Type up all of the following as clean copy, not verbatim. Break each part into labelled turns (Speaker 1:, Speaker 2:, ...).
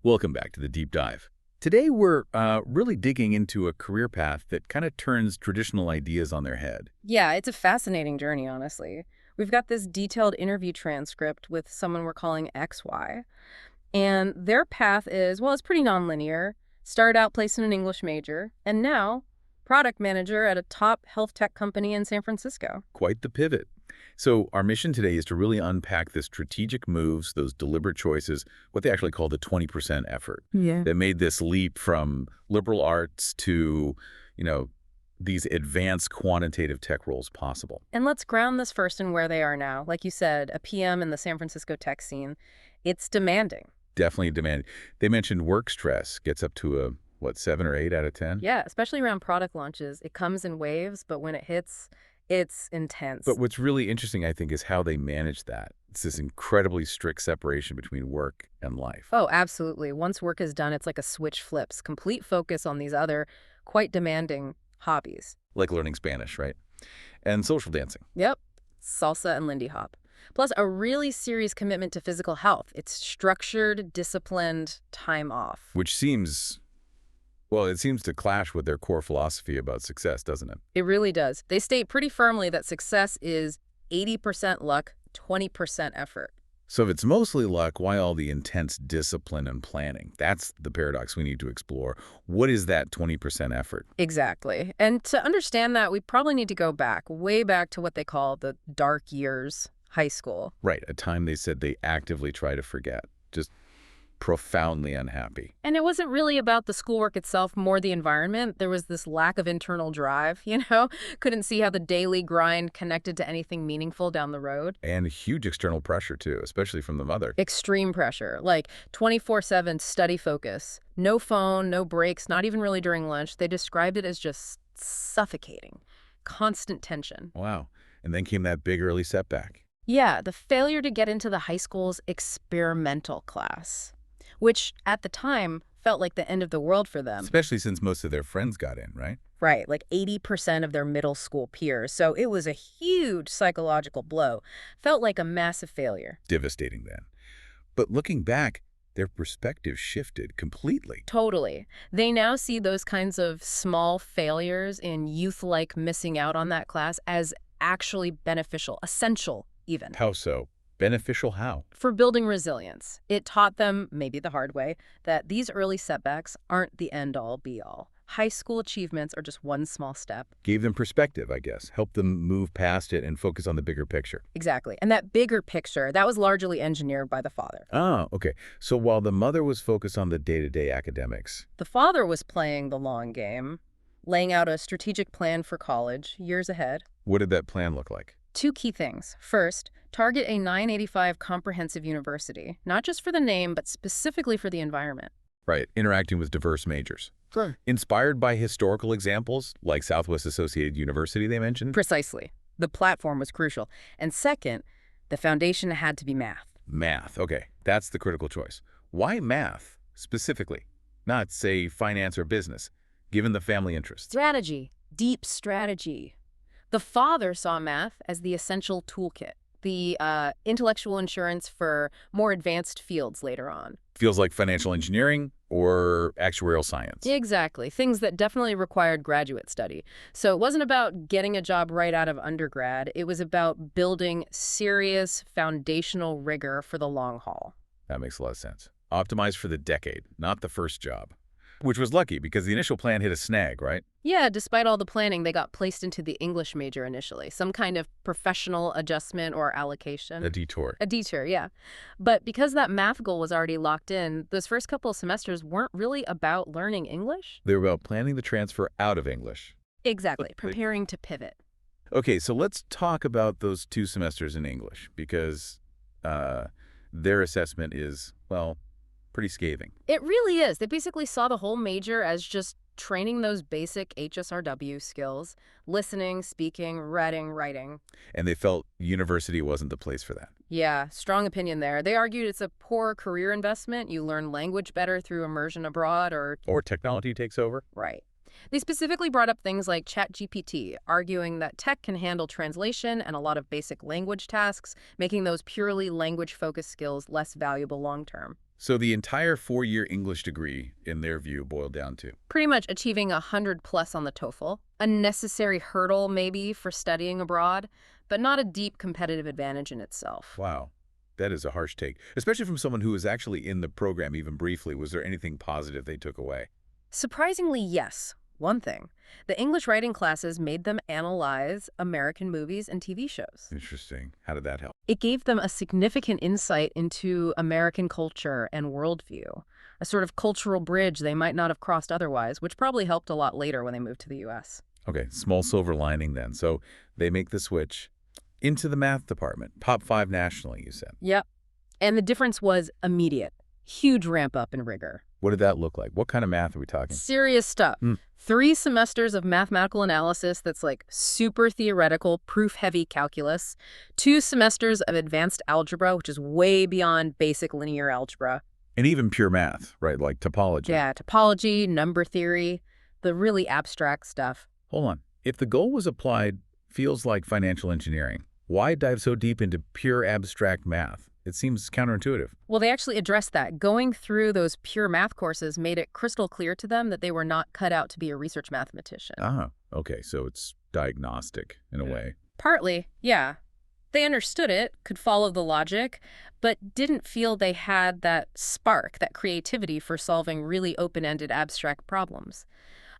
Speaker 1: Welcome back to the Deep Dive. Today we're really digging into a career path that kind of turns traditional ideas on their head.
Speaker 2: Yeah, it's a fascinating journey, honestly. We've got this detailed interview transcript with someone we're calling XY, and their path is, well, it's pretty nonlinear. Started out placing an English major, and now product manager at a top health tech company in San Francisco.
Speaker 1: Quite the pivot. So our mission today is to really unpack the strategic moves, those deliberate choices, what they actually call the 20% effort,
Speaker 2: Yeah.
Speaker 1: that made this leap from liberal arts to, these advanced quantitative tech roles possible.
Speaker 2: And let's ground this first in where they are now. Like you said, a PM in the San Francisco tech scene. It's demanding.
Speaker 1: Definitely demanding. They mentioned work stress gets up to a, 7 or 8 out of 10?
Speaker 2: Yeah, especially around product launches. It comes in waves, but when it hits, it's intense.
Speaker 1: But what's really interesting, I think, is how they manage that. It's this incredibly strict separation between work and life.
Speaker 2: Oh, absolutely. Once work is done, it's like a switch flips. Complete focus on these other, quite demanding hobbies.
Speaker 1: Like learning Spanish, right? And social dancing.
Speaker 2: Yep. Salsa and Lindy Hop. Plus, a really serious commitment to physical health. It's structured, disciplined time off.
Speaker 1: Which seems, it seems to clash with their core philosophy about success, doesn't it?
Speaker 2: It really does. They state pretty firmly that success is 80% luck, 20% effort.
Speaker 1: So if it's mostly luck, why all the intense discipline and planning? That's the paradox we need to explore. What is that 20% effort?
Speaker 2: Exactly. And to understand that, we probably need to go back, way back to what they call the dark years, high school.
Speaker 1: Right, a time they said they actively try to forget. Just profoundly unhappy.
Speaker 2: And it wasn't really about the schoolwork itself, more the environment. There was this lack of internal drive, Couldn't see how the daily grind connected to anything meaningful down the road.
Speaker 1: And huge external pressure, too, especially from the mother.
Speaker 2: Extreme pressure, like 24/7 study focus. No phone, no breaks, not even really during lunch. They described it as just suffocating. Constant tension.
Speaker 1: Wow. And then came that big early setback.
Speaker 2: Yeah, the failure to get into the high school's experimental class, which at the time felt like the end of the world for them.
Speaker 1: Especially since most of their friends got in, right?
Speaker 2: Right, like 80% of their middle school peers. So it was a huge psychological blow. Felt like a massive failure.
Speaker 1: Devastating then. But looking back, their perspective shifted completely.
Speaker 2: Totally. They now see those kinds of small failures in youth-like missing out on that class as actually beneficial, essential even.
Speaker 1: How so? Beneficial how?
Speaker 2: For building resilience. It taught them, maybe the hard way, that these early setbacks aren't the end-all, be-all. High school achievements are just one small step.
Speaker 1: Gave them perspective, I guess. Helped them move past it and focus on the bigger picture.
Speaker 2: Exactly. And that bigger picture, that was largely engineered by the father.
Speaker 1: Oh, okay. So while the mother was focused on the day-to-day academics,
Speaker 2: The father was playing the long game, laying out a strategic plan for college, years ahead.
Speaker 1: what did that plan look like?
Speaker 2: 2 key things. First, target a 985 comprehensive university, not just for the name, but specifically for the environment.
Speaker 1: Right, interacting with diverse majors.
Speaker 2: Sure.
Speaker 1: Inspired by historical examples, like Southwest Associated University they mentioned?
Speaker 2: Precisely. The platform was crucial. And second, the foundation had to be math.
Speaker 1: Math, okay. That's the critical choice. Why math, specifically? Not, say, finance or business, given the family interest.
Speaker 2: Strategy. Deep strategy. The father saw math as the essential toolkit, the intellectual insurance for more advanced fields later on.
Speaker 1: Feels like financial engineering or actuarial science.
Speaker 2: Exactly. Things that definitely required graduate study. So it wasn't about getting a job right out of undergrad. It was about building serious foundational rigor for the long haul.
Speaker 1: That makes a lot of sense. Optimized for the decade, not the first job. Which was lucky because the initial plan hit a snag, right?
Speaker 2: Yeah, despite all the planning, they got placed into the English major initially. Some kind of professional adjustment or allocation.
Speaker 1: A detour.
Speaker 2: A detour, yeah. But because that math goal was already locked in, those first couple of semesters weren't really about learning English.
Speaker 1: They were about planning the transfer out of English.
Speaker 2: Exactly, preparing to pivot.
Speaker 1: Okay, so let's talk about those 2 semesters in English because their assessment is, pretty scathing.
Speaker 2: It really is. They basically saw the whole major as just training those basic HSRW skills, listening, speaking, reading, writing.
Speaker 1: And they felt university wasn't the place for that.
Speaker 2: Yeah, strong opinion there. They argued it's a poor career investment. You learn language better through immersion abroad or
Speaker 1: technology takes over.
Speaker 2: Right. They specifically brought up things like ChatGPT, arguing that tech can handle translation and a lot of basic language tasks, making those purely language-focused skills less valuable long-term.
Speaker 1: So the entire 4-year English degree, in their view, boiled down to.
Speaker 2: Pretty much achieving 100 plus on the TOEFL, a necessary hurdle maybe for studying abroad, but not a deep competitive advantage in itself.
Speaker 1: Wow. That is a harsh take, especially from someone who was actually in the program even briefly. Was there anything positive they took away?
Speaker 2: Surprisingly, yes. One thing. The English writing classes made them analyze American movies and TV shows.
Speaker 1: Interesting. How did that help?
Speaker 2: It gave them a significant insight into American culture and worldview, a sort of cultural bridge they might not have crossed otherwise, which probably helped a lot later when they moved to the U.S.
Speaker 1: Okay, small silver lining then. So they make the switch into the math department, top 5 nationally, you said.
Speaker 2: Yep. And the difference was immediate. Huge ramp up in rigor.
Speaker 1: What did that look like? What kind of math are we talking?
Speaker 2: Serious stuff. 3 semesters of mathematical analysis that's like super theoretical, proof-heavy calculus. 2 semesters of advanced algebra, which is way beyond basic linear algebra.
Speaker 1: And even pure math, right? Like topology.
Speaker 2: Yeah, topology, number theory, the really abstract stuff.
Speaker 1: Hold on. If the goal was applied, feels like financial engineering, why dive so deep into pure abstract math? It seems counterintuitive.
Speaker 2: Well, they actually addressed that. Going through those pure math courses made it crystal clear to them that they were not cut out to be a research mathematician.
Speaker 1: Ah, okay. So it's diagnostic in a way.
Speaker 2: Partly, yeah. They understood it, could follow the logic, but didn't feel they had that spark, that creativity for solving really open-ended abstract problems.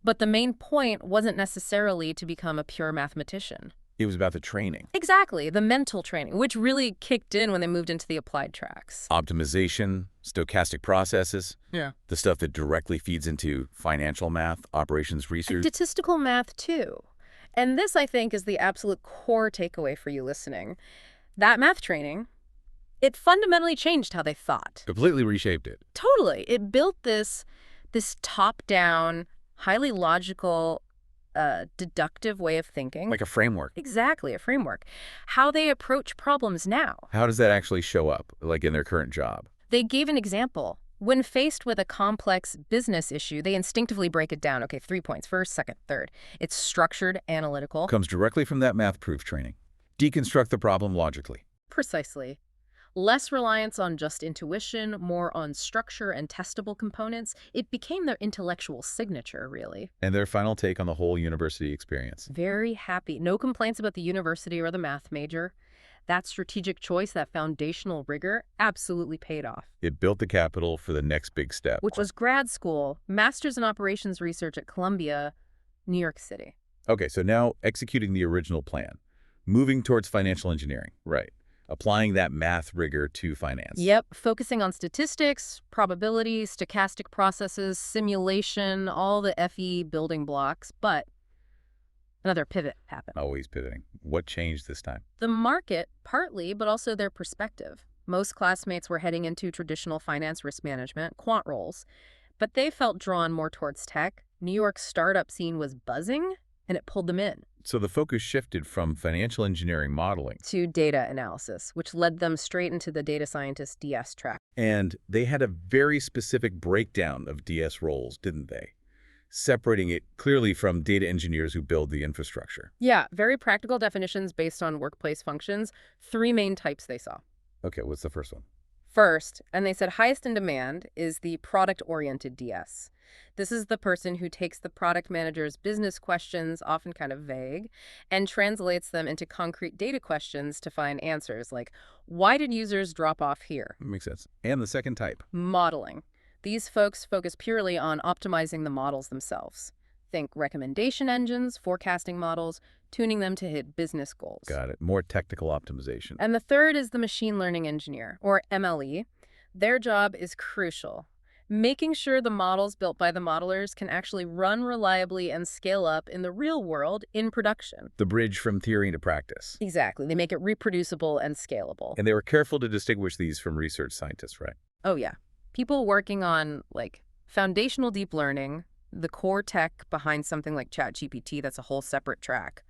Speaker 2: But the main point wasn't necessarily to become a pure mathematician.
Speaker 1: It was about the training.
Speaker 2: Exactly, the mental training, which really kicked in when they moved into the applied tracks.
Speaker 1: Optimization, stochastic processes.
Speaker 2: Yeah.
Speaker 1: The stuff that directly feeds into financial math, operations research.
Speaker 2: Statistical math, too. And this, I think, is the absolute core takeaway for you listening. That math training, it fundamentally changed how they thought.
Speaker 1: Completely reshaped it.
Speaker 2: Totally. It built this top-down, highly logical, deductive way of thinking.
Speaker 1: Like a framework.
Speaker 2: Exactly, a framework. How they approach problems now.
Speaker 1: How does that actually show up, like in their current job?
Speaker 2: They gave an example. When faced with a complex business issue, they instinctively break it down. Okay, 3 points. First, second, third. It's structured, analytical.
Speaker 1: Comes directly from that math proof training. Deconstruct the problem logically.
Speaker 2: Precisely. Less reliance on just intuition, more on structure and testable components. It became their intellectual signature, really.
Speaker 1: And their final take on the whole university experience.
Speaker 2: Very happy. No complaints about the university or the math major. That strategic choice, that foundational rigor, absolutely paid off.
Speaker 1: It built the capital for the next big step.
Speaker 2: Which was grad school, Master's in Operations Research at Columbia, New York City.
Speaker 1: Okay, so now executing the original plan. Moving towards financial engineering. Right. Applying that math rigor to finance.
Speaker 2: Yep, focusing on statistics, probability, stochastic processes, simulation, all the FE building blocks, but another pivot happened.
Speaker 1: Always pivoting. What changed this time?
Speaker 2: The market, partly, but also their perspective. Most classmates were heading into traditional finance risk management, quant roles, but they felt drawn more towards tech. New York's startup scene was buzzing, and it pulled them in.
Speaker 1: So the focus shifted from financial engineering modeling
Speaker 2: to data analysis, which led them straight into the data scientist DS track.
Speaker 1: And they had a very specific breakdown of DS roles, didn't they? Separating it clearly from data engineers who build the infrastructure.
Speaker 2: Yeah, very practical definitions based on workplace functions. 3 main types they saw.
Speaker 1: Okay, what's the first one?
Speaker 2: First, and they said highest in demand, is the product-oriented DS. This is the person who takes the product manager's business questions, often kind of vague, and translates them into concrete data questions to find answers, like, why did users drop off here?
Speaker 1: Makes sense. And the second type?
Speaker 2: Modeling. These folks focus purely on optimizing the models themselves. Think recommendation engines, forecasting models, tuning them to hit business goals.
Speaker 1: Got it. More technical optimization.
Speaker 2: And the third is the machine learning engineer, or MLE. Their job is crucial. Making sure the models built by the modelers can actually run reliably and scale up in the real world in production.
Speaker 1: The bridge from theory to practice.
Speaker 2: Exactly. They make it reproducible and scalable.
Speaker 1: And they were careful to distinguish these from research scientists, right?
Speaker 2: Oh, yeah. People working on, like, foundational deep learning, the core tech behind something like ChatGPT, that's a whole separate track.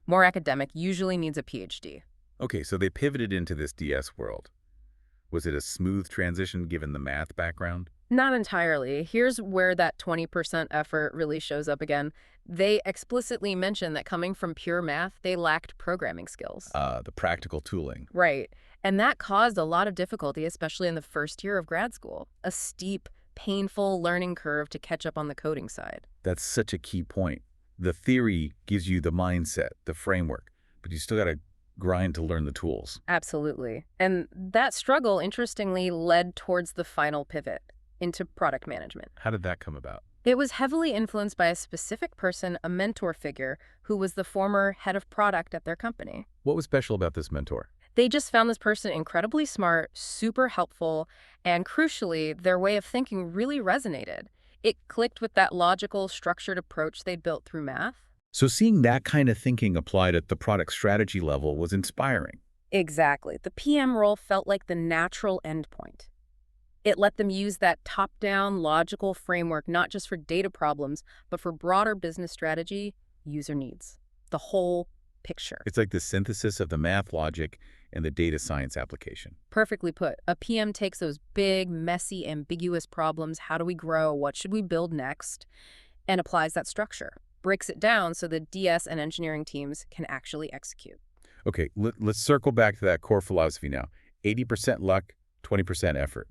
Speaker 2: More academic, usually needs a PhD.
Speaker 1: Okay, so they pivoted into this DS world. Was it a smooth transition given the math background?
Speaker 2: Not entirely. Here's where that 20% effort really shows up again. They explicitly mention that coming from pure math, they lacked programming skills.
Speaker 1: The practical tooling.
Speaker 2: Right. And that caused a lot of difficulty, especially in the first year of grad school. A steep, painful learning curve to catch up on the coding side.
Speaker 1: That's such a key point. The theory gives you the mindset, the framework, but you still got to grind to learn the tools.
Speaker 2: Absolutely. And that struggle, interestingly, led towards the final pivot into product management.
Speaker 1: How did that come about?
Speaker 2: It was heavily influenced by a specific person, a mentor figure, who was the former head of product at their company.
Speaker 1: What was special about this mentor?
Speaker 2: They just found this person incredibly smart, super helpful, and crucially, their way of thinking really resonated. It clicked with that logical, structured approach they'd built through math.
Speaker 1: So seeing that kind of thinking applied at the product strategy level was inspiring.
Speaker 2: Exactly. The PM role felt like the natural endpoint. It let them use that top-down logical framework not just for data problems, but for broader business strategy, user needs. The whole picture.
Speaker 1: It's like the synthesis of the math logic and the data science application.
Speaker 2: Perfectly put. A PM takes those big, messy, ambiguous problems, how do we grow, what should we build next, and applies that structure. Breaks it down so the DS and engineering teams can actually execute.
Speaker 1: Okay, let's circle back to that core philosophy now. 80% luck, 20% effort.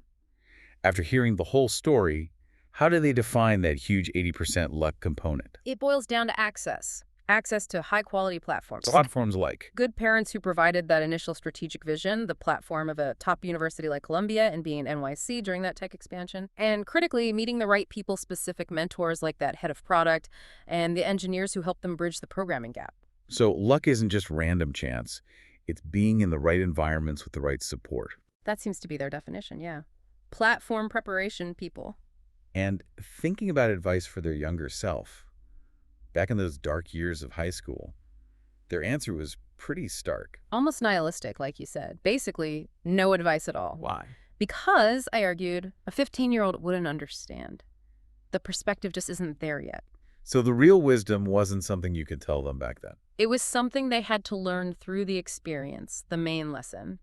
Speaker 1: After hearing the whole story, how do they define that huge 80% luck component?
Speaker 2: It boils down to access. Access to high-quality platforms.
Speaker 1: Platforms like?
Speaker 2: Good parents who provided that initial strategic vision, the platform of a top university like Columbia and being an NYC during that tech expansion, and critically, meeting the right people-specific mentors like that head of product and the engineers who helped them bridge the programming gap.
Speaker 1: So luck isn't just random chance. It's being in the right environments with the right support.
Speaker 2: That seems to be their definition, yeah. Platform preparation people.
Speaker 1: And thinking about advice for their younger self, back in those dark years of high school, their answer was pretty stark.
Speaker 2: Almost nihilistic, like you said. Basically, no advice at all.
Speaker 1: Why?
Speaker 2: Because, I argued, a 15-year-old wouldn't understand. The perspective just isn't there yet.
Speaker 1: So the real wisdom wasn't something you could tell them back then.
Speaker 2: It was something they had to learn through the experience, the main lesson.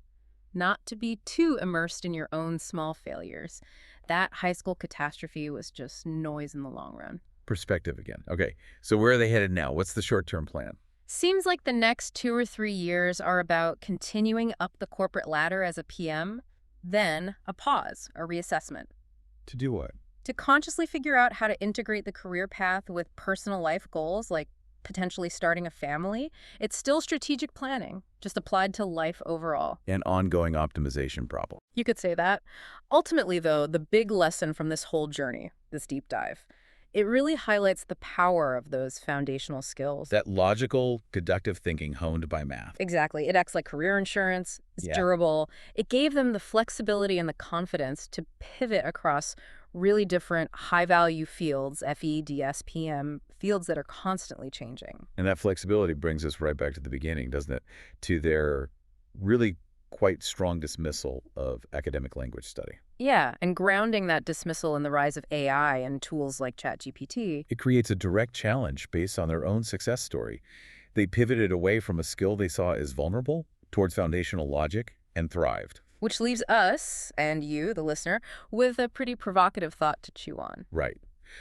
Speaker 2: Not to be too immersed in your own small failures. That high school catastrophe was just noise in the long run.
Speaker 1: Perspective again. Okay, so where are they headed now? What's the short-term plan?
Speaker 2: Seems like the next 2 or 3 years are about continuing up the corporate ladder as a PM, then a pause, a reassessment.
Speaker 1: To do what?
Speaker 2: To consciously figure out how to integrate the career path with personal life goals, like potentially starting a family. It's still strategic planning, just applied to life overall.
Speaker 1: An ongoing optimization problem.
Speaker 2: You could say that. Ultimately, though, the big lesson from this whole journey, this deep dive, it really highlights the power of those foundational skills.
Speaker 1: That logical, deductive thinking honed by math.
Speaker 2: Exactly. It acts like career insurance. It's durable. It gave them the flexibility and the confidence to pivot across really different high-value fields, FE, DS, PM, fields that are constantly changing.
Speaker 1: And that flexibility brings us right back to the beginning, doesn't it? To their really quite strong dismissal of academic language study.
Speaker 2: Yeah, and grounding that dismissal in the rise of AI and tools like ChatGPT.
Speaker 1: It creates a direct challenge based on their own success story. They pivoted away from a skill they saw as vulnerable towards foundational logic and thrived.
Speaker 2: Which leaves us, and you, the listener, with a pretty provocative thought to chew on.
Speaker 1: Right.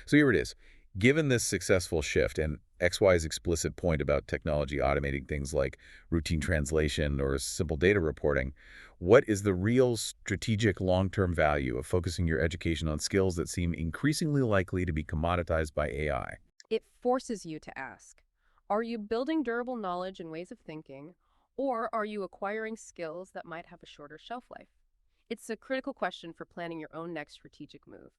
Speaker 1: So here it is. Given this successful shift and XY's explicit point about technology automating things like routine translation or simple data reporting, what is the real strategic long-term value of focusing your education on skills that seem increasingly likely to be commoditized by AI?
Speaker 2: It forces you to ask, are you building durable knowledge and ways of thinking, or are you acquiring skills that might have a shorter shelf life? It's a critical question for planning your own next strategic move.